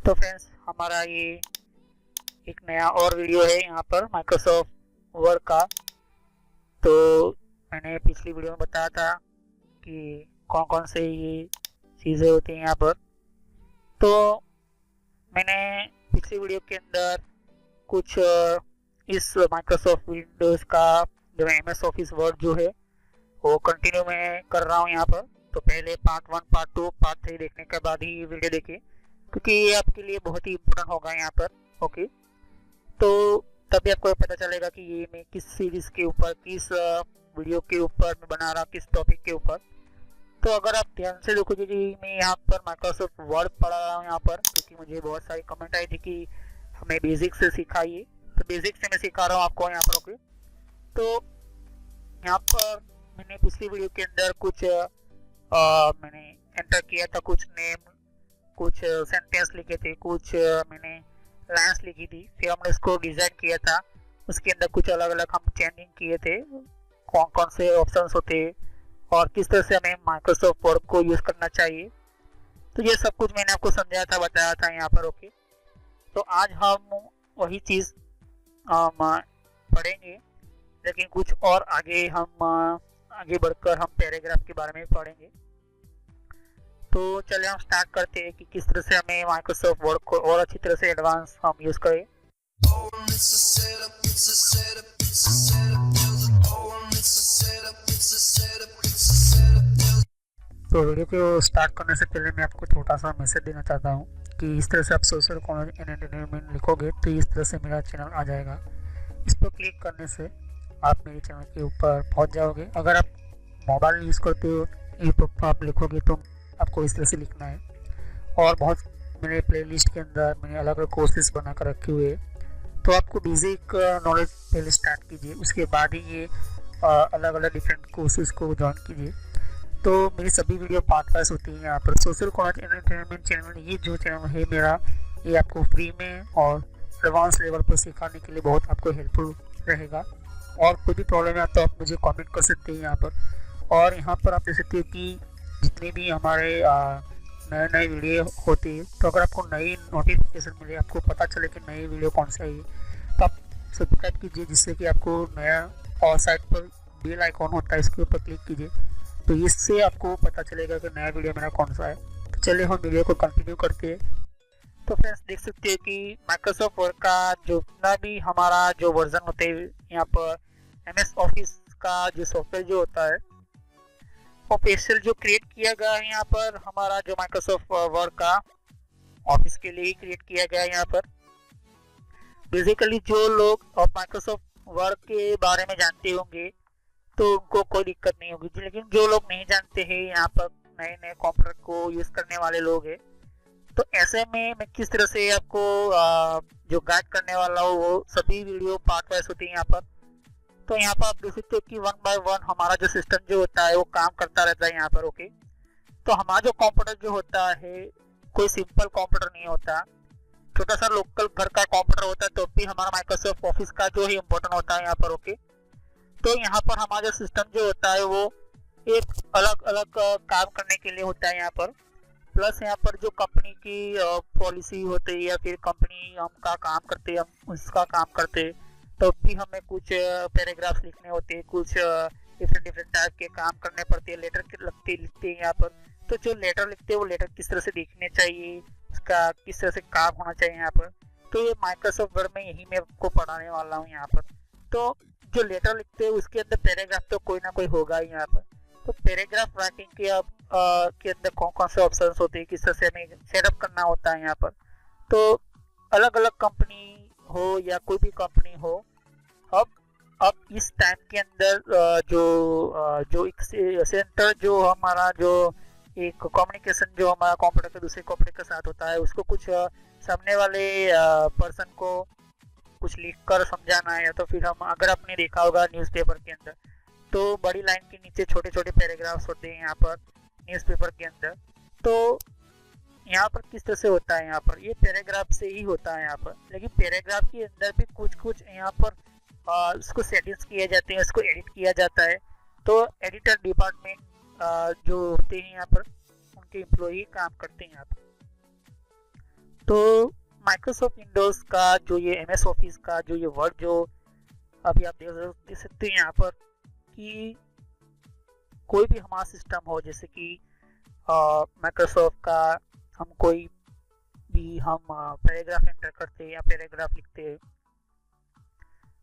तो फ्रेंड्स, हमारा ये एक नया और वीडियो है यहाँ पर माइक्रोसॉफ्ट वर्ड का। तो मैंने पिछली वीडियो में बताया था कि कौन कौन से ये चीज़ें होती हैं यहाँ पर। तो मैंने पिछली वीडियो के अंदर कुछ इस माइक्रोसॉफ्ट विंडोज़ का जो एम एस ऑफिस वर्ड जो है वो कंटिन्यू मैं कर रहा हूँ यहाँ पर। तो पहले पार्ट 1, पार्ट 2, पार्ट 3 देखने के बाद ही वीडियो देखिए, क्योंकि ये आपके लिए बहुत ही इम्पोर्टेंट होगा यहाँ पर। ओके, तो तभी आपको पता चलेगा कि ये मैं किस सीरीज के ऊपर, किस वीडियो के ऊपर मैं बना रहा, किस टॉपिक के ऊपर। तो अगर आप ध्यान से देखोगे कि मैं यहाँ पर माइक्रोसॉफ्ट वर्ड पढ़ा रहा हूँ यहाँ पर, क्योंकि मुझे बहुत सारी कमेंट आई थी कि हमें बेसिक से सिखाइए। तो बेसिक से मैं सिखा रहा हूँ आपको यहाँ पर। ओके, तो यहाँ पर मैंने पिछली वीडियो के अंदर कुछ मैंने एंटर किया था, कुछ नेम, कुछ सेंटेंस लिखे थे, कुछ मैंने लाइन्स लिखी थी, फिर हमने इसको डिजाइन किया था। उसके अंदर कुछ अलग अलग हम चेंजिंग किए थे, कौन कौन से ऑप्शंस होते और किस तरह से हमें माइक्रोसॉफ्ट वर्ड को यूज करना चाहिए। तो ये सब कुछ मैंने आपको समझाया था, बताया था यहाँ पर। ओके, तो आज हम वही चीज पढ़ेंगे, लेकिन कुछ और आगे हम आगे बढ़कर हम पैराग्राफ के बारे में पढ़ेंगे। तो चलिए हम स्टार्ट करते हैं कि किस तरह से हमें माइक्रोसॉफ्ट वर्ड को और अच्छी तरह से एडवांस हम यूज करें। तो वीडियो को स्टार्ट करने से पहले मैं आपको छोटा सा मैसेज देना चाहता हूँ कि इस तरह से आप सोशल कॉलेज एंड एंटरटेनमेंट लिखोगे तो इस तरह से मेरा चैनल आ जाएगा। इस पर क्लिक करने से आप मेरे चैनल के ऊपर पहुँच जाओगे। अगर आप मोबाइल यूज़ करते हो, यूट्यूब पर आप लिखोगे तो आपको इस तरह से लिखना है। और बहुत मेरे प्लेलिस्ट के अंदर मैंने अलग अलग कोर्सेज बना कर रखे हुए हैं। तो आपको बेसिक नॉलेज पहले स्टार्ट कीजिए, उसके बाद ही ये अलग अलग डिफरेंट कोर्सेज को ज्वाइन कीजिए। तो मेरी सभी वीडियो पार्ट वाइज होती है यहाँ पर। सोशल कॉलेज एंटरटेनमेंट चैनल, ये जो चैनल है मेरा, ये आपको फ्री में और एडवांस लेवल पर सिखाने के लिए बहुत आपको हेल्पफुल रहेगा। और कोई भी प्रॉब्लम है तो आप मुझे कमेंट कर सकते हैं यहाँ पर। और यहाँ पर आप देख सकते हो कि जितने भी हमारे नए नए वीडियो होते हैं, तो अगर आपको नई नोटिफिकेशन मिले, आपको पता चले कि नई वीडियो कौन सा है, तो आप सब्सक्राइब कीजिए, जिससे कि आपको नया, और साइड पर बेल आइकॉन होता है, इसके ऊपर क्लिक कीजिए, तो इससे आपको पता चलेगा कि नया वीडियो मेरा कौन सा है। तो चलिए हम वीडियो को कंटिन्यू करते हैं। तो फ्रेंड्स, देख सकते हैं कि माइक्रोसॉफ्ट वर्ड का जितना भी हमारा जो वर्जन होते हैं यहाँ पर, एमएस ऑफिस का जो सॉफ्टवेयर जो होता है, स्पेशल जो क्रिएट किया गया है यहाँ पर, हमारा जो माइक्रोसॉफ्ट वर्ड का ऑफिस के लिए ही क्रिएट किया गया है यहाँ पर। बेसिकली जो लोग माइक्रोसॉफ्ट वर्ड के बारे में जानते होंगे तो उनको कोई दिक्कत नहीं होगी, लेकिन जो लोग नहीं जानते हैं, यहाँ पर नए नए कंप्यूटर को यूज करने वाले लोग हैं, तो ऐसे में मैं किस तरह से आपको जो गाइड करने वाला हूँ, वो सभी वीडियो पार्ट वाइज होती है यहाँ पर। तो यहाँ पर आप देख सकते हो कि 1 बाय 1 हमारा जो सिस्टम जो होता है वो काम करता रहता है यहाँ पर। ओके, तो हमारा जो कंप्यूटर जो होता है, कोई सिंपल कंप्यूटर नहीं होता, छोटा सा लोकल घर का कंप्यूटर होता है, तो भी हमारा माइक्रोसॉफ्ट ऑफिस का जो ही इम्पोर्टेंट होता है यहाँ पर। ओके, तो यहाँ पर हमारा जो सिस्टम जो होता है वो एक अलग अलग काम करने के लिए होता है यहाँ पर। प्लस यहाँ पर जो कंपनी की पॉलिसी होती है, या फिर कंपनी हम का काम करते हैं, हम उसका काम करते हैं, तो भी हमें कुछ पैराग्राफ्स लिखने होते हैं, कुछ डिफरेंट डिफरेंट टाइप के काम करने पड़ते हैं, लेटर लिखते हैं यहाँ पर। तो जो लेटर लिखते हैं वो लेटर किस तरह से दिखने चाहिए, उसका किस तरह से काम होना चाहिए यहाँ पर। तो ये माइक्रोसॉफ्ट वर्ड में यही मैं आपको पढ़ाने वाला हूँ यहाँ पर। तो जो लेटर लिखते हैं उसके अंदर पैराग्राफ तो कोई ना कोई होगा ही यहाँ पर। तो पैराग्राफ राइटिंग के अब के अंदर कौन कौन से ऑप्शंस होते हैं, किस तरह से हमें सेटअप करना होता है यहाँ पर। तो अलग अलग कंपनी हो या कोई भी कंपनी हो, अब इस टाइम के अंदर जो एक सेंटर जो हमारा जो एक कम्युनिकेशन जो हमारा कंप्यूटर के दूसरे कंप्यूटर के साथ होता है, उसको कुछ सामने वाले पर्सन को कुछ लिख कर समझाना है, तो फिर हम, अगर आपने देखा होगा न्यूज़पेपर के अंदर, तो बड़ी लाइन के नीचे छोटे छोटे पैराग्राफ्स होते हैं यहाँ पर न्यूज़पेपर के अंदर। तो यहाँ पर किस तरह से होता है, यहाँ पर ये पैराग्राफ से ही होता है यहाँ पर, लेकिन पैराग्राफ के अंदर भी कुछ कुछ यहाँ पर उसको सेटिंग्स किए जाते हैं, उसको एडिट किया जाता है। तो एडिटर डिपार्टमेंट जो होते हैं यहाँ पर, उनके एम्प्लॉई काम करते हैं यहाँ पर। तो माइक्रोसॉफ्ट विंडोज़ का जो ये MS ऑफिस का जो ये वर्ड जो अभी आप देख सकते हैं यहाँ पर कि कोई भी हमारा सिस्टम हो, जैसे कि माइक्रोसॉफ्ट का हम कोई भी हम पैराग्राफ एंटर करते हैं या पैराग्राफ लिखते हैं,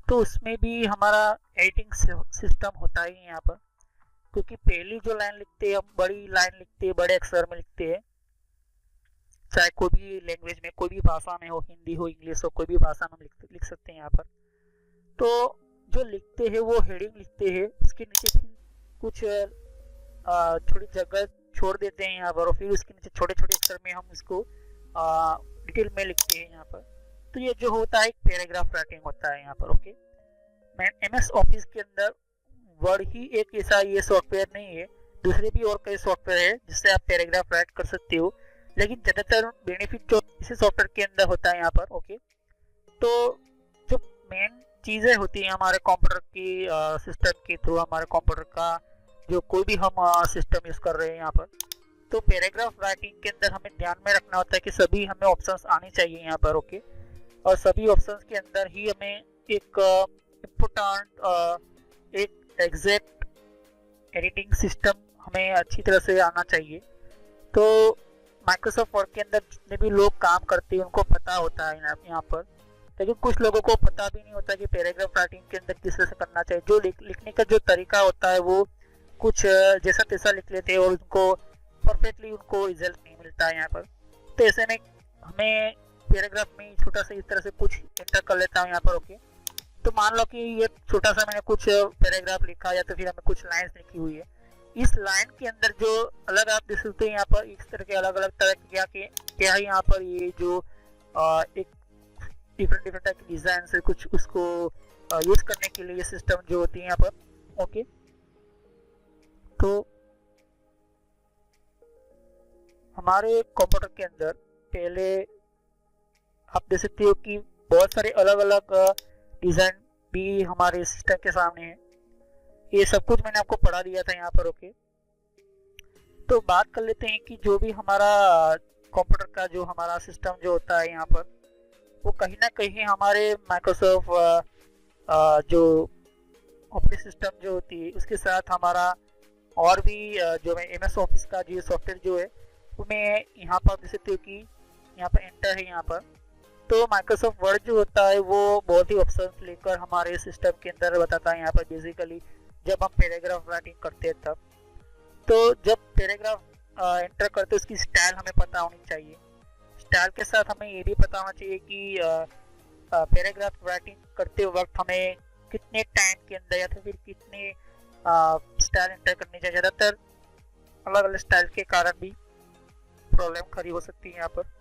तो उसमें भी हमारा एडिटिंग सिस्टम होता ही है यहाँ पर। क्योंकि पहली जो लाइन लिखते हैं हम बड़ी लाइन लिखते हैं, बड़े अक्षर में लिखते हैं, चाहे कोई भी लैंग्वेज में, कोई भी भाषा में हो, हिंदी हो, इंग्लिश हो, कोई भी भाषा में लिख सकते हैं यहाँ पर। तो जो लिखते हैं वो हेडिंग लिखते हैं, उसके नीचे कुछ थोड़ी जगह छोड़ देते हैं यहाँ पर, और फिर उसके नीचे छोटे छोटे अक्षर में हम इसको डिटेल में लिखते हैं यहाँ पर। तो ये जो होता है एक पैराग्राफ राइटिंग होता है यहाँ पर। ओके, MS ऑफिस के अंदर वर्ड ही एक ऐसा ये सॉफ्टवेयर नहीं है, दूसरे भी और कई सॉफ्टवेयर है जिससे आप पैराग्राफ राइट कर सकते हो, लेकिन ज़्यादातर बेनिफिट जो इसी सॉफ्टवेयर के अंदर होता है यहाँ पर। ओके, तो जो मेन चीज़ें होती हैं हमारे कंप्यूटर की सिस्टम के थ्रू, हमारे कंप्यूटर का जो कोई भी हम सिस्टम यूज़ कर रहे हैं यहाँ पर, तो पैराग्राफ राइटिंग के अंदर हमें ध्यान में रखना होता है कि सभी हमें ऑप्शंस आनी चाहिए यहाँ पर। ओके, और सभी ऑप्शंस के अंदर ही हमें एक इम्पोर्टेंट एक एग्जैक्ट एडिटिंग सिस्टम हमें अच्छी तरह से आना चाहिए। तो माइक्रोसॉफ्ट वर्ड के अंदर जितने भी लोग काम करते हैं उनको पता होता है यहाँ पर, लेकिन कुछ लोगों को पता भी नहीं होता कि पैराग्राफ राइटिंग के अंदर किस तरह से करना चाहिए। जो लिखने का जो तरीका होता है वो कुछ जैसा तैसा लिख लेते हैं और उनको परफेक्टली उनको रिजल्ट नहीं मिलता है यहाँ पर। तो ऐसे में हमें पैराग्राफ में छोटा सा इस तरह से कुछ एंटर कर लेता हूँ यहाँ पर। ओके, तो मान लो कि ये छोटा सा मैंने कुछ पैराग्राफ लिखा या तो फिर हमें कुछ लाइंस लिखी हुई है। इस लाइन के अंदर जो अलग आप देख सकते हैं यहाँ पर इस तरह के अलग अलग तरह के क्या है यहाँ पर, ये जो एक डिफरेंट टाइप के डिजाइन से कुछ उसको यूज करने के लिए सिस्टम जो होती है यहाँ पर। ओके, तो हमारे कंप्यूटर के अंदर पहले आप देख सकते हो कि बहुत सारे अलग अलग डिजाइन भी हमारे सिस्टम के सामने है। ये सब कुछ मैंने आपको पढ़ा दिया था यहाँ पर। ओके, तो बात कर लेते हैं कि जो भी हमारा कंप्यूटर का जो हमारा सिस्टम जो होता है यहाँ पर, वो कहीं ना कहीं हमारे माइक्रोसॉफ्ट जो ऑपरेटिंग सिस्टम जो होती है उसके साथ हमारा और भी जो MS ऑफिस का जो सॉफ्टवेयर जो है वो मैं यहाँ पर देख सकते हो कि यहाँ पर एंटर है यहाँ पर। तो माइक्रोसॉफ्ट वर्ड जो होता है वो बहुत ही ऑप्शंस लेकर हमारे सिस्टम के अंदर बताता है यहाँ पर। बेसिकली जब हम पैराग्राफ राइटिंग करते हैं तब, तो जब पैराग्राफ एंटर करते उसकी स्टाइल हमें पता होनी चाहिए। स्टाइल के साथ हमें ये भी पता होना चाहिए कि पैराग्राफ राइटिंग करते वक्त हमें कितने टाइम के अंदर या तो फिर कितने स्टाइल एंटर करनी चाहिए। ज़्यादातर अलग अलग स्टाइल के कारण भी प्रॉब्लम खड़ी हो सकती है यहाँ पर।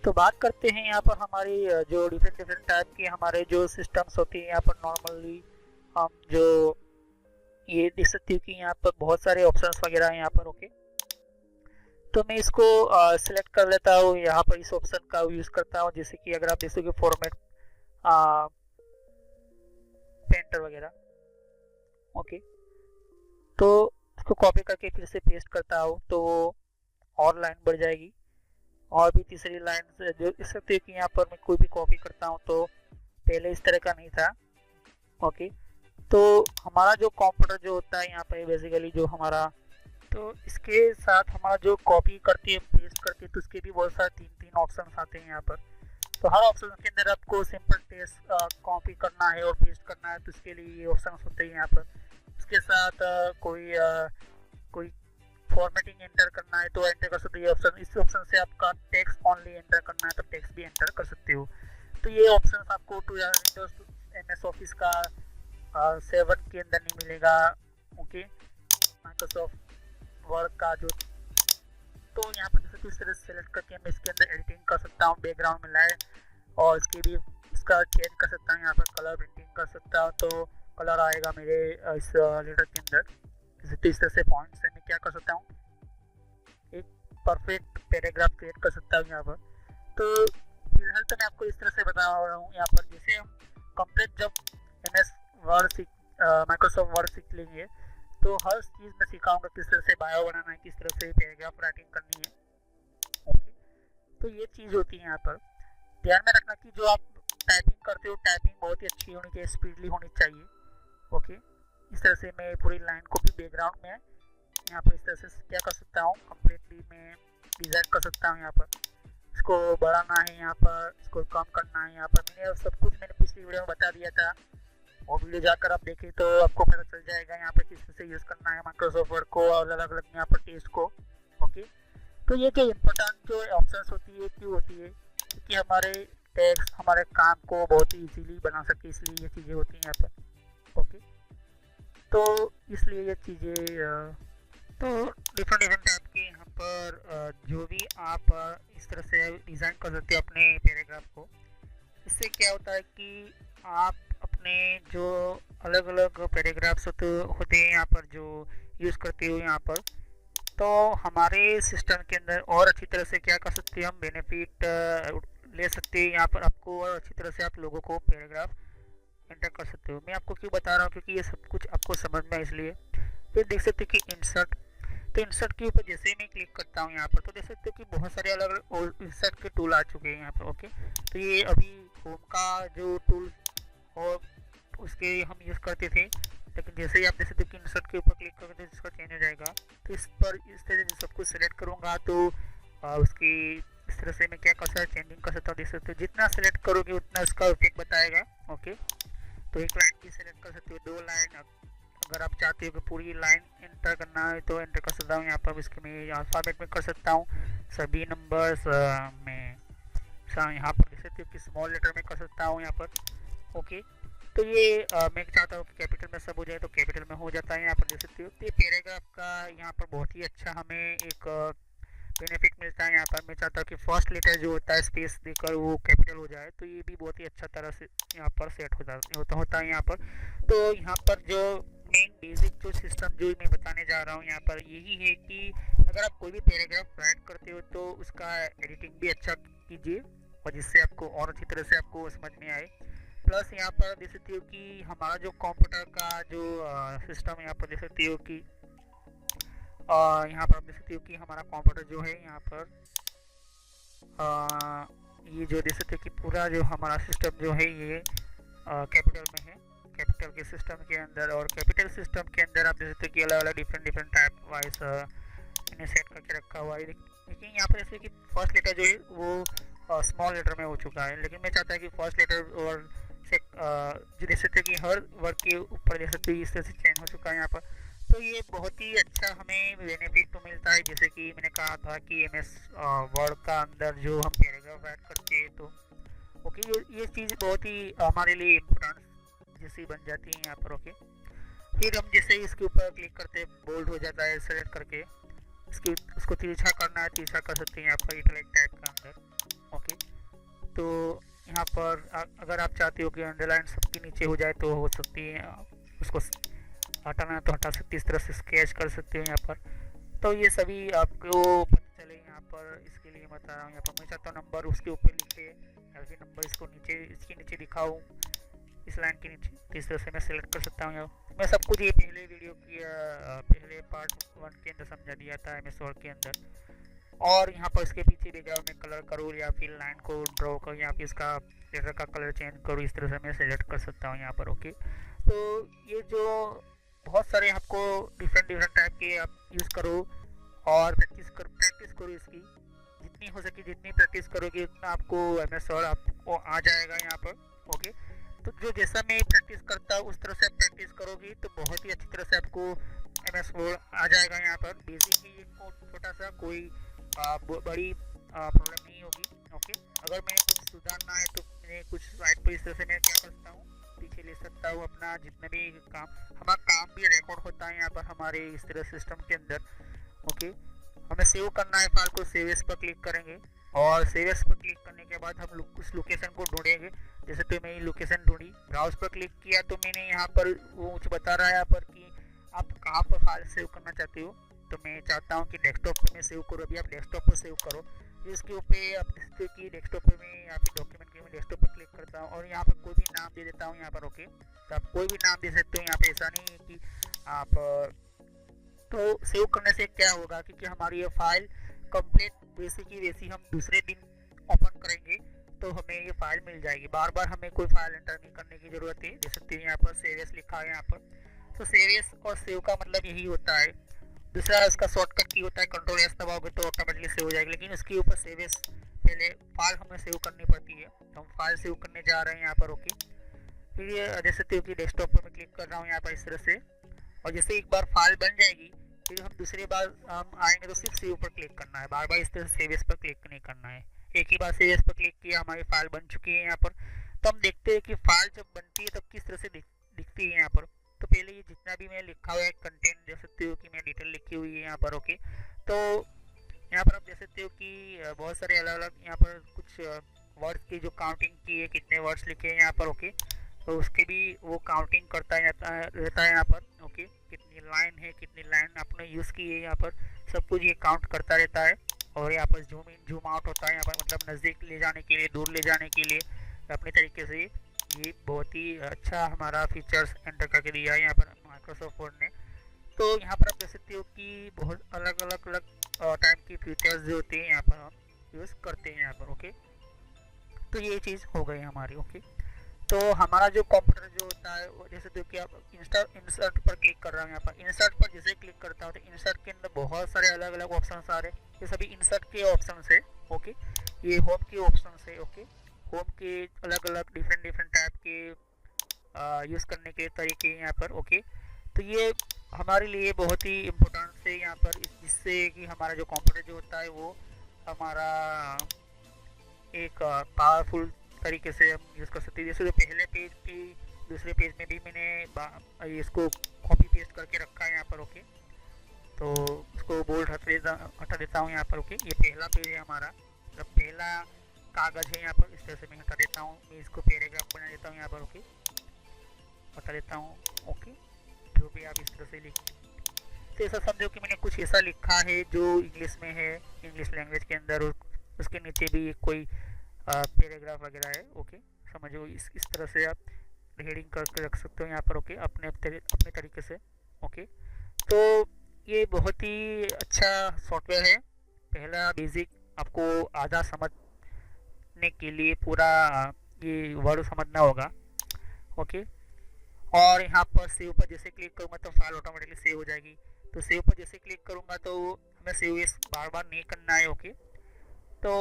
तो बात करते हैं यहाँ पर हमारी जो डिफरेंट टाइप के हमारे जो सिस्टम्स होती है यहाँ पर। नॉर्मली हम जो ये देख सकते हो कि यहाँ पर बहुत सारे ऑप्शंस वगैरह हैं यहाँ पर। ओके, तो मैं इसको सिलेक्ट कर लेता हूँ, यहाँ पर इस ऑप्शन का यूज़ करता हूँ। जैसे कि अगर आप देखोगे फॉर्मेट पेंटर वगैरह। ओके, तो इसको कॉपी करके फिर से पेस्ट करता हूँ तो वो और लाइन बढ़ जाएगी। और भी तीसरी लाइन जो देख सकते हो कि यहाँ पर मैं कोई भी कॉपी करता हूँ तो पहले इस तरह का नहीं था। ओके, तो हमारा जो कंप्यूटर जो होता है यहाँ पर बेसिकली जो हमारा, तो इसके साथ हमारा जो कॉपी करती है पेस्ट करती है तो उसके भी बहुत सारे तीन ऑप्शन आते हैं यहाँ पर। तो हर ऑप्शन के अंदर आपको सिंपल टेक्स्ट कॉपी करना है और पेस्ट करना है तो इसके लिए ये ऑप्शन होते हैं यहाँ पर। इसके साथ कोई फॉर्मेटिंग एंटर करना है तो एंटर कर सकते हो। ऑप्शन इस ऑप्शन से आपका टेक्स्ट ओनली एंटर करना है तो टेक्स्ट भी एंटर कर सकते हो। तो ये ऑप्शन आपको विंडोज MS ऑफिस का 7 के अंदर नहीं मिलेगा। ओके, माइक्रोसॉफ्ट वर्ड का जो, तो यहाँ पर जैसे इस तरह सेलेक्ट करके मैं इसके अंदर एडिटिंग कर सकता हूँ, बैकग्राउंड में लाए और इसके भी इसका चेंज कर सकता हूँ। यहाँ पर कलर प्रिंटिंग कर सकता हूँ तो कलर आएगा मेरे इस लेटर के अंदर। इस तरह से पॉइंट से मैं क्या कर सकता हूँ, एक परफेक्ट पैराग्राफ क्रिएट कर सकता हूँ यहाँ पर। तो फिलहाल तो मैं आपको इस तरह से बता रहा हूँ यहाँ पर। जैसे हम कंप्लीट जब MS वर्ड माइक्रोसॉफ्ट वर्ड सीख लेंगे तो हर चीज़ में सिखाऊंगा किस तरह से बायो बनाना है, किस तरह से पैराग्राफ राइटिंग करनी है। ओके, तो ये चीज़ होती है यहाँ पर। ध्यान में रखना कि जो आप टाइपिंग करते हो टाइपिंग बहुत ही अच्छी होनी चाहिए, स्पीडली होनी चाहिए। ओके, इस तरह से मैं पूरी लाइन को भी बैकग्राउंड में यहाँ पर इस तरह से क्या कर सकता हूँ, कम्प्लीटली मैं डिज़ाइन कर सकता हूँ। यहाँ पर इसको बढ़ाना है, यहाँ पर इसको कम करना है। यहाँ पर मैंने सब कुछ मैंने पिछली वीडियो में बता दिया था, वो वीडियो जाकर आप देखें तो आपको पता चल जाएगा यहाँ पर किस तरह से यूज़ करना है माइक्रोसॉफ्ट वर्ड को और अलग अलग यहाँ पर टेस्ट को। ओके, तो ये क्या इम्पोर्टेंट जो ऑप्शंस होती है क्यों होती है, क्योंकि हमारे टेक्स्ट हमारे काम को बहुत ही इजीली बना सके, इसलिए ये चीज़ें होती हैं यहाँ पर। ओके, तो इसलिए ये चीज़ें तो डिफरेंट डिफरेंट टाइप के यहाँ पर जो भी आप इस तरह से डिज़ाइन कर सकते हो अपने पैराग्राफ को। इससे क्या होता है कि आप अपने जो अलग अलग पैराग्राफ्स होते हैं यहाँ पर जो यूज़ करते हो यहाँ पर, तो हमारे सिस्टम के अंदर और अच्छी तरह से क्या कर सकते हैं, हम बेनिफिट ले सकते हैं। यहाँ पर आपको और अच्छी तरह से आप लोगों को पैराग्राफ एंटर कर सकते हो। मैं आपको क्यों बता रहा हूँ, क्योंकि ये सब कुछ आपको समझ में इसलिए। फिर देख सकते हो कि इंसर्ट, तो इंसर्ट के ऊपर जैसे ही मैं क्लिक करता हूँ यहाँ पर तो देख सकते हो कि बहुत सारे अलग अलग इंसर्ट के टूल आ चुके हैं यहाँ पर। ओके, तो ये अभी होम का जो टूल और उसके हम यूज़ करते थे, लेकिन जैसे ही आप देख सकते हो कि इंसर्ट के ऊपर क्लिक करोगे तो इसका चेंज हो जाएगा। तो इस पर इस तरह से सब कुछ सेलेक्ट करूँगा तो उसकी इस तरह से मैं क्या कर सकता हूँ, चेंजिंग कर सकता हूँ। देख सकते हो जितना सेलेक्ट करोगे उतना उसका इफेक्ट बताएगा। ओके, तो एक लाइन भी सेलेक्ट कर सकते हो, 2 लाइन, अगर आप चाहते हो कि पूरी लाइन एंटर करना है तो एंटर कर सकता हूँ। यहाँ पर इसके मैं अल्फ़ाबेट में कर सकता हूँ, सभी नंबर्स में यहाँ पर देख सकते हो कि स्मॉल लेटर में कर सकता हूँ यहाँ पर। ओके, तो ये मैं चाहता हूँ कि कैपिटल में सब हो जाए तो कैपिटल में हो जाता है यहाँ पर देख सकते हो। तो ये पैराग्राफ का यहाँ पर बहुत ही अच्छा हमें एक बेनिफिट मिलता है। यहाँ पर मैं चाहता हूँ कि फर्स्ट लेटर जो होता है स्पेस देकर वो कैपिटल हो जाए, तो ये भी बहुत ही अच्छा तरह से यहाँ पर सेट होता है यहाँ पर। तो यहाँ पर जो मेन बेसिक जो सिस्टम जो मैं बताने जा रहा हूँ यहाँ पर यही है कि अगर आप कोई भी पैराग्राफ राइट करते हो तो उसका एडिटिंग भी अच्छा कीजिए और जिससे आपको और अच्छी तरह से आपको समझ में आए। प्लस यहाँ पर देख सकते हो कि हमारा जो कंप्यूटर का जो सिस्टम यहाँ पर देख सकते हो कि यहाँ पर आप देख सकते हो कि हमारा कंप्यूटर जो है यहाँ पर ये जो देख सकते हो कि पूरा जो हमारा सिस्टम जो है ये कैपिटल में है, कैपिटल के सिस्टम के अंदर। और कैपिटल सिस्टम के अंदर आप देख सकते हो कि अलग अलग डिफरेंट टाइप वाइज इन्हें सेट करके रखा हुआ है। लेकिन यहाँ पर जैसे कि फर्स्ट लेटर जो है वो स्मॉल लेटर में हो चुका है, लेकिन मैं चाहता हूँ कि फर्स्ट लेटर और से जो देख सकते हो कि हर वर्ड के ऊपर देख सकते हो इस तरह से चेंज हो चुका है यहाँ पर। तो ये बहुत ही अच्छा हमें बेनिफिट तो मिलता है। जैसे कि मैंने कहा था कि MS वर्ड का अंदर जो हम पैराग्राफ ऐड करते हैं तो ओके ये चीज़ बहुत ही हमारे लिए इम्पोर्टेंट जैसी बन जाती है यहाँ पर। ओके, फिर हम जैसे ही इसके ऊपर क्लिक करते हैं बोल्ड हो जाता है, सेलेक्ट करके उसको तिरछा करना है, तिरछा कर सकते हैं यहाँ पर इटैलिक टाइप का अंदर। ओके, तो यहाँ पर अगर आप चाहते हो कि अंडरलाइन सबके नीचे हो जाए तो हो सकती है, उसको हटाना है तो हटा सकते, इस तरह से स्केच कर सकते हो यहाँ पर। तो ये सभी आपको पता चले यहाँ पर, इसके लिए बता रहा हूँ। यहाँ पर मैं चाहता हूँ नंबर उसके ऊपर लिखे या फिर नंबर इसको नीचे इसके नीचे दिखाऊँ इस लाइन के नीचे, तो इस तरह से मैं सेलेक्ट कर सकता हूँ। यहाँ मैं सब कुछ ये पहले वीडियो की पहले पार्ट 1 के अंदर समझा दिया था MS वर्ड के अंदर। और यहाँ पर इसके पीछे बैकग्राउंड में कलर करूँ या फिर लाइन को ड्रॉ करूँ या फिर इसका लेटर का कलर चेंज करूँ, इस तरह से मैं सेलेक्ट कर सकता हूँ यहाँ पर। ओके, तो ये जो बहुत सारे आपको डिफरेंट टाइप के आप यूज़ करो और प्रैक्टिस करो इसकी, जितनी हो सके जितनी प्रैक्टिस करोगे उतना आपको MS वर्ड आपको आ जाएगा यहाँ पर। ओके, तो जो जैसा मैं प्रैक्टिस करता हूँ उस तरह से आप प्रैक्टिस करोगे तो बहुत ही अच्छी तरह से आपको MS वर्ड आ जाएगा यहाँ पर। बेसिक ही इनको छोटा सा कोई बड़ी प्रॉब्लम नहीं होगी। ओके, अगर मैंने कुछ सुधारना है तो मैंने कुछ राइट पर इस तरह से मैं क्या करता हूँ पीछे ले सकता हूँ अपना जितने भी काम, हमारा काम भी रिकॉर्ड होता है यहाँ पर हमारे इस तरह सिस्टम के अंदर। ओके, हमें सेव करना है फाइल को, सेव एज पर क्लिक करेंगे और सेव एज पर क्लिक करने के बाद हम उस लोकेशन को ढूंढेंगे। जैसे तो मैं लोकेशन ढूंढी, ब्राउज पर क्लिक किया तो मैंने यहाँ पर वो मुझे बता रहा है यहाँ पर कि आप कहाँ पर फाइल सेव करना चाहते हो। तो मैं चाहता हूँ कि डेस्कटॉप पे मैं सेव करूँ, अभी आप डेस्कटॉप पर सेव करो। इसके ऊपर आप देखते हो कि डेस्कटॉप पे मैं यहाँ पे डॉक्यूमेंट के मैं डेस्कटॉप पर क्लिक करता हूँ और यहाँ पर कोई भी नाम दे देता हूँ यहाँ पर। ओके, तो आप कोई भी नाम दे सकते हो यहाँ पे, ऐसा नहीं है कि आप तो सेव करने से क्या होगा, क्योंकि हमारी ये फाइल कंप्लीट वैसे की वैसी हम दूसरे दिन तो हमें ये फाइल मिल जाएगी। बार बार हमें कोई फाइल एंटर नहीं करने की ज़रूरत है। देख सकते हैं यहाँ पर सेव एस लिखा है यहाँ पर। तो सेव एस और सेव का मतलब यही होता है। दूसरा इसका शॉर्टकट की होता है, कंट्रोल एस दबाओगे तो ऑटोमेटिकली सेव हो जाएगी, लेकिन उसके ऊपर सेव एस पहले फाइल हमें सेव करनी पड़ती है। तो हम फाइल सेव करने जा रहे हैं यहाँ पर। ओके, फिर ये देख सकते हो कि डेस्कटॉप पर मैं क्लिक कर रहा हूँ यहाँ पर इस तरह से। और जैसे एक बार फाइल बन जाएगी फिर हम दूसरी बार हम आएंगे तो सिर्फ सेव पर क्लिक करना है, बार बार इस तरह से सेव एस पर क्लिक नहीं करना है। एक ही बार सेव एस पर क्लिक किया, हमारी फाइल बन चुकी है यहाँ पर। तो हम देखते हैं कि फाइल जब बनती है तब किस तरह से दिखती है यहाँ पर। तो पहले ये जितना भी मैं लिखा हुआ है कंटेंट देख सकते हो कि मैं डिटेल लिखी हुई है यहाँ पर। ओके, तो यहाँ पर आप देख सकते हो कि बहुत सारे अलग अलग यहाँ पर कुछ वर्ड्स की जो काउंटिंग की है, कितने वर्ड्स लिखे हैं यहाँ पर। ओके, तो उसके भी वो काउंटिंग करता रहता है यहाँ पर। ओके, कितनी लाइन है, कितनी लाइन आपने यूज़ की है यहाँ पर, सब कुछ ये काउंट करता रहता है। और यहाँ पर जूम इन जूम आउट होता है यहाँ पर, मतलब नज़दीक ले जाने के लिए, दूर ले जाने के लिए अपने तरीके से ये बहुत ही अच्छा हमारा फीचर्स एंटर करके दिया है यहाँ पर माइक्रोसॉफ्ट वर्ड ने। तो यहाँ पर आप देख सकते हो कि बहुत अलग अलग टाइप की फीचर्स जो होते हैं यहाँ पर हम यूज़ करते हैं यहाँ पर। ओके, तो ये चीज़ हो गई हमारी। ओके, तो हमारा जो कंप्यूटर जो होता है वो जैसे देखिए आप इंसर्ट पर क्लिक कर रहा हूँ यहाँ पर। इंसर्ट पर जैसे क्लिक करता हूँ तो इंसर्ट के अंदर बहुत सारे अलग अलग ऑप्शन आ रहे हैं। ये सभी इंसर्ट के ऑप्शन है। ओके, ये होम के ऑप्शन है। ओके, होम के अलग अलग डिफरेंट टाइप के यूज़ करने के तरीके यहाँ पर। ओके, तो ये हमारे लिए बहुत ही इम्पोर्टेंट है यहाँ पर, जिससे कि हमारा जो कंप्यूटर जो होता है वो हमारा एक पावरफुल तरीके से हम यूज़ कर सकते हैं। जैसे पहले पेज की दूसरे पेज में भी मैंने इसको कॉपी पेस्ट करके रखा है यहाँ पर। ओके, तो उसको बोल्ड हटा देता हूँ यहाँ पर। ओके, ये पहला पेज है हमारा, मतलब पहला कागज़ है यहाँ पर। इस तरह से मैं हटा देता हूँ, मैं इसको पैराग्राफ बना देता हूँ यहाँ पर। ओके, हटा देता हूँ। ओके, जो भी आप इस तरह से लिख, तो ऐसा समझो कि मैंने कुछ ऐसा लिखा है जो इंग्लिश में है, इंग्लिश लैंग्वेज के अंदर, उसके नीचे भी कोई पैराग्राफ वगैरह है। ओके, समझो इस तरह से आप हेडिंग करके रख सकते हो यहाँ पर। ओके, अपने तरीके से। ओके, तो ये बहुत ही अच्छा सॉफ्टवेयर है। पहला बेसिक आपको आधा समझने के लिए पूरा ये वर्ड समझना होगा। ओके, और यहाँ पर सेव पर जैसे क्लिक करूँगा तो फाइल ऑटोमेटिकली सेव हो जाएगी। तो सेव पर जैसे क्लिक करूँगा तो हमें सेव एस बार बार नहीं करना है। ओके, तो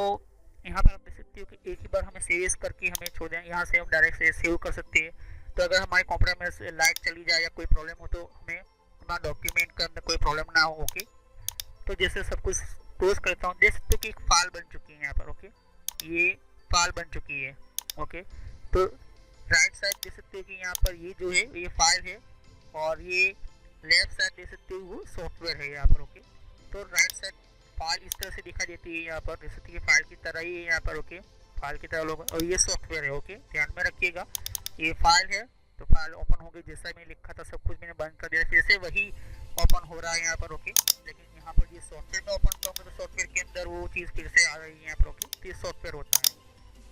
यहाँ पर आप देख सकते हो कि एक ही बार हमें सेव एस करके हमें छोड़ दें, यहाँ से हम डायरेक्ट से सेव कर सकते हैं। तो अगर हमारे कंप्यूटर में से लाइट चली जाए या कोई प्रॉब्लम हो तो हमें हमारा डॉक्यूमेंट के अंदर कोई प्रॉब्लम ना हो। ओके, तो जैसे सब कुछ क्लोज करता हूँ, देख सकते हो कि एक फाइल बन चुकी है यहाँ पर। ओके, ये फाइल बन चुकी है। ओके, तो राइट साइड देख सकते हो कि यहाँ पर ये जो है ये फाइल है, और ये लेफ्ट साइड देख सकते हो वो सॉफ्टवेयर है यहाँ पर। ओके, तो राइट साइड फाइल इस तरह से दिखा देती है यहाँ पर, देख सकते हैं फाइल की तरह ही है यहाँ पर। ओके, फाइल की तरह लोग, और ये सॉफ्टवेयर है। ओके, ध्यान में रखिएगा, ये फाइल है तो फाइल ओपन हो गई, जैसा मैं लिखा था सब कुछ मैंने बंद कर दिया, फिर से वही ओपन हो रहा है यहाँ पर। ओके, लेकिन यहाँ पर ये सॉफ्टवेयर में ओपन करूँगा तो सॉफ्टवेयर के अंदर वो चीज़ फिर से आ रही है यहाँ पर। ओके, तो ये सॉफ्टवेयर होता है।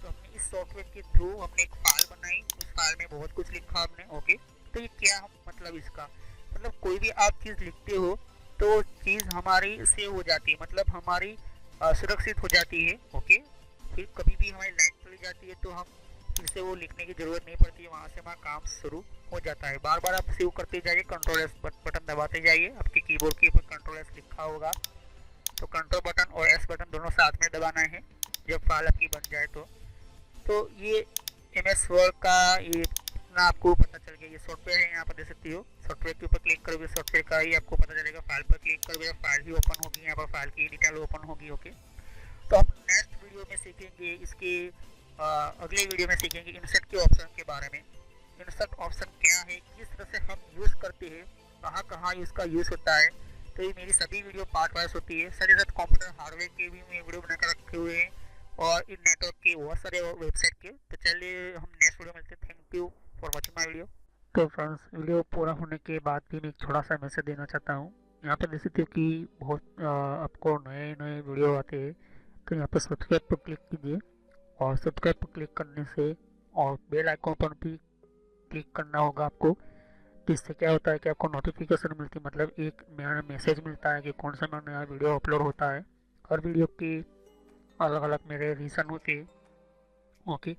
तो हमने इस सॉफ्टवेयर के थ्रू हमने एक फाइल बनाई, उस फाइल में बहुत कुछ लिखा हमने। ओके, तो ये क्या मतलब इसका मतलब कोई भी आप चीज़ लिखते हो तो चीज़ हमारी सेव हो जाती है, मतलब हमारी सुरक्षित हो जाती है। ओके, फिर कभी भी हमारी लाइट चली जाती है तो हम फिर से वो लिखने की ज़रूरत नहीं पड़ती है, वहाँ से हमारा काम शुरू हो जाता है। बार बार आप सेव करते जाइए, कंट्रोल एस बटन दबाते जाइए, आपके कीबोर्ड के ऊपर कंट्रोल एस लिखा होगा, तो कंट्रोल बटन और एस बटन दोनों साथ में दबाना है जब फाइल आपकी बन जाए तो ये MS वर्ड का ये ना आपको पता चल गया। ये सॉफ्टवेयर है, यहाँ पर देख सकते हो, सॉफ्टवेयर के ऊपर क्लिक करोगे सॉफ्टवेयर का ही आपको पता चलेगा। फाइल पर क्लिक करोगे फाइल ही ओपन होगी, यहाँ पर फाइल की डिटेल ओपन होगी। ओके, तो हम नेक्स्ट वीडियो में सीखेंगे इसके अगले वीडियो में सीखेंगे इंसर्ट के ऑप्शन के बारे में। इंसर्ट ऑप्शन क्या है, किस तरह से हम यूज़ करते हैं, कहाँ कहाँ इसका यूज़ होता है। तो ये मेरी सभी वीडियो पार्ट वाइज होती है। साथ ही साथ कंप्यूटर हार्डवेयर के भी मैं वीडियो बनाकर रखे हुए हैं, और इन नेटवर्क के बहुत सारे वेबसाइट के। तो चलिए हम नेक्स्ट वीडियो में मिलते हैं। Thank you for watching my video. तो फ्रेंड्स, वीडियो पूरा होने के बाद भी मैं एक छोटा सा मैसेज देना चाहता हूँ। यहाँ पर देख सकते हो कि बहुत आपको नए नए वीडियो आते हैं, तो यहाँ पर सब्सक्राइब पर क्लिक कीजिए, और सब्सक्राइब पर क्लिक करने से और बेल आइकन पर भी क्लिक करना होगा आपको। तो इससे क्या होता है कि आपको नोटिफिकेशन मिलती है, मतलब एक नया मैसेज मिलता है कि कौन सा नया वीडियो अपलोड होता है। हर वीडियो की अलग अलग मेरे रीज़न होते हैं, ओके।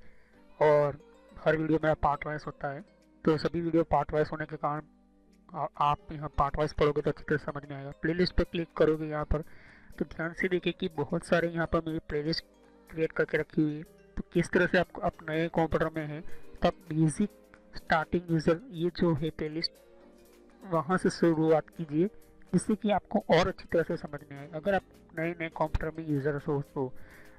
और हर वीडियो मेरा पार्ट वाइज होता है, तो सभी वीडियो पार्ट वाइज होने के कारण आप यहाँ पार्ट वाइज पढ़ोगे तो अच्छी तरह समझ में आएगा। प्लेलिस्ट पर क्लिक करोगे यहाँ पर तो ध्यान से देखिए कि बहुत सारे यहाँ पर मेरी प्लेलिस्ट क्रिएट करके रखी हुई है। तो किस तरह से आपको, आप नए कंप्यूटर में हैं तो आप बेसिक स्टार्टिंग यूज़र ये जो है प्लेलिस्ट वहाँ से शुरुआत कीजिए, जिससे कि आपको और अच्छी तरह से समझ में आए। अगर आप नए नए कंप्यूटर में यूज़र हो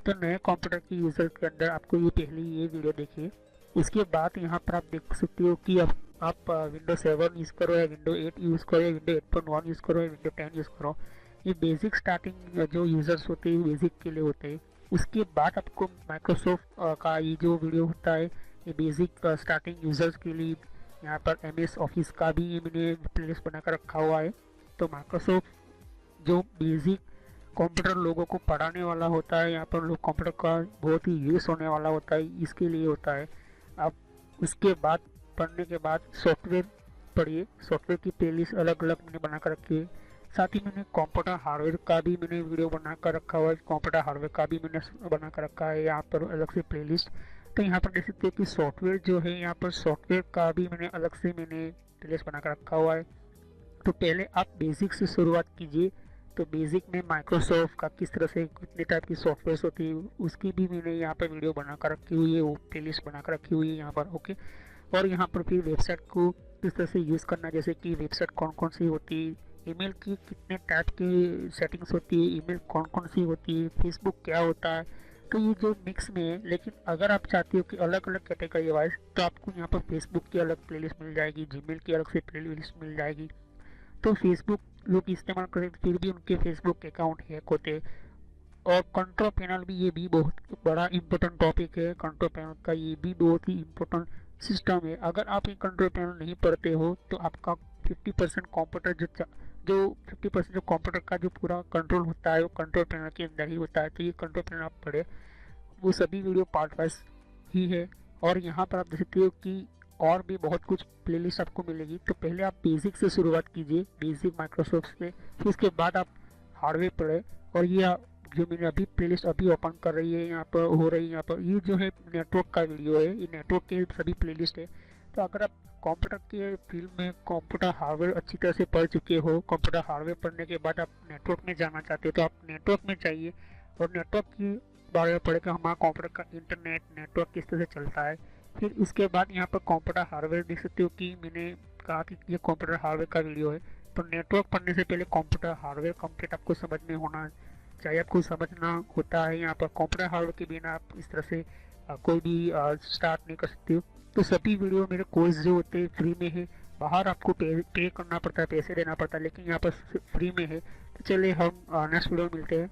तो नए कंप्यूटर की यूज़र के अंदर आपको ये पहले ये वीडियो देखिए। उसके बाद यहाँ पर आप देख सकते हो कि आप विंडो 7 यूज़ करो या विंडो 8 यूज़ करो या विंडो 8.1 यूज़ करो या विंडो 10 यूज़ करो। ये बेसिक स्टार्टिंग जो यूज़र्स होते हैं बेसिक के लिए होते हैं। उसके बाद आपको माइक्रोसॉफ्ट का ये जो वीडियो होता है ये बेसिक स्टार्टिंग यूज़र्स के लिए यहाँ पर MS ऑफिस का भी ये मैंने प्लेलिस्ट बनाकर रखा हुआ है। तो माइक्रोसॉफ्ट जो बेसिक कंप्यूटर लोगों को पढ़ाने वाला होता है, यहाँ पर लोग कंप्यूटर का बहुत ही यूज़ होने वाला होता है, इसके लिए होता है। आप उसके बाद पढ़ने के बाद सॉफ्टवेयर पढ़िए। सॉफ्टवेयर की प्लेलिस्ट अलग अलग मैंने बना कर रखी है। साथ ही मैंने कंप्यूटर हार्डवेयर का भी मैंने वीडियो बना कर रखा हुआ है। कंप्यूटर हार्डवेयर का भी मैंने बना कर रखा है यहाँ पर अलग से प्लेलिस्ट। तो यहाँ पर देख सकते हो कि सॉफ्टवेयर जो है यहाँ पर सॉफ्टवेयर का भी मैंने अलग से प्लेलिस्ट बना कर रखा हुआ है। तो पहले आप बेसिक से शुरुआत कीजिए। तो बेसिक में माइक्रोसॉफ्ट का किस तरह से कितने टाइप की सॉफ्टवेयर होती है उसकी भी मैंने यहाँ पर वीडियो बना कर रखी हुई है, वो प्लेलिस्ट बना कर रखी हुई है यहाँ पर। ओके। और यहाँ पर फिर वेबसाइट को किस तरह से यूज़ करना, जैसे कि वेबसाइट कौन कौन सी होती है, ईमेल की कितने टाइप की सेटिंग्स होती है, ईमेल कौन कौन सी होती है, फेसबुक क्या होता है। तो ये जो मिक्स में है, लेकिन अगर आप चाहते हो कि अलग अलग कैटेगरी वाइज तो आपको यहाँ पर फेसबुक की अलग प्लेलिस्ट मिल जाएगी, जीमेल की अलग से प्लेलिस्ट मिल जाएगी। तो फेसबुक लोग इस्तेमाल करें फिर भी उनके फेसबुक अकाउंट हैक होते। और कंट्रोल पैनल भी, ये भी बहुत बड़ा इंपॉर्टेंट टॉपिक है। कंट्रोल पैनल का ये भी बहुत ही इम्पोर्टेंट सिस्टम है। अगर आप ये कंट्रोल पैनल नहीं पढ़ते हो तो आपका 50% कंप्यूटर जो 50% जो कंप्यूटर का जो पूरा कंट्रोल होता है वो कंट्रोल पैनल के अंदर ही होता है। तो ये कंट्रोल पैनल आप पढ़े, वो सभी वीडियो पार्ट वाइज ही है। और यहाँ पर आप देख सकते हो कि और भी बहुत कुछ प्लेलिस्ट आपको मिलेगी। तो पहले आप बेसिक से शुरुआत कीजिए, बेसिक माइक्रोसॉफ्ट से, फिर उसके बाद आप हार्डवेयर पढ़े। और ये जो मैंने अभी प्लेलिस्ट अभी ओपन कर रही है यहाँ पर हो रही है, यहाँ पर ये जो है नेटवर्क का वीडियो है, ये नेटवर्क के सभी प्लेलिस्ट है। तो अगर आप कंप्यूटर के फील्ड में कंप्यूटर हार्डवेयर अच्छी तरह से पढ़ चुके हो, कंप्यूटर हार्डवेयर पढ़ने के बाद आप नेटवर्क में जाना चाहते हो तो आप नेटवर्क में चाहिए और नेटवर्क की बारे में पढ़े कि हमारा कंप्यूटर का इंटरनेट नेटवर्क किस तरह से चलता है। फिर उसके बाद यहाँ पर कंप्यूटर हार्डवेयर देख सकते हो कि मैंने कहा कि ये कंप्यूटर हार्डवेयर का वीडियो है। तो नेटवर्क पढ़ने से पहले कंप्यूटर हार्डवेयर कंप्लीट आपको समझ में होना चाहिए, आपको समझना होता है। यहाँ पर कंप्यूटर हार्डवेयर के बिना आप इस तरह से कोई भी स्टार्ट नहीं कर सकते हो। तो सभी वीडियो मेरे कोर्स जो होते हैं फ्री में है, बाहर आपको पे करना पड़ता है, पैसे देना पड़ता है, लेकिन यहाँ पर फ्री में है। तो चलिए हम नेक्स्ट वीडियो में मिलते हैं।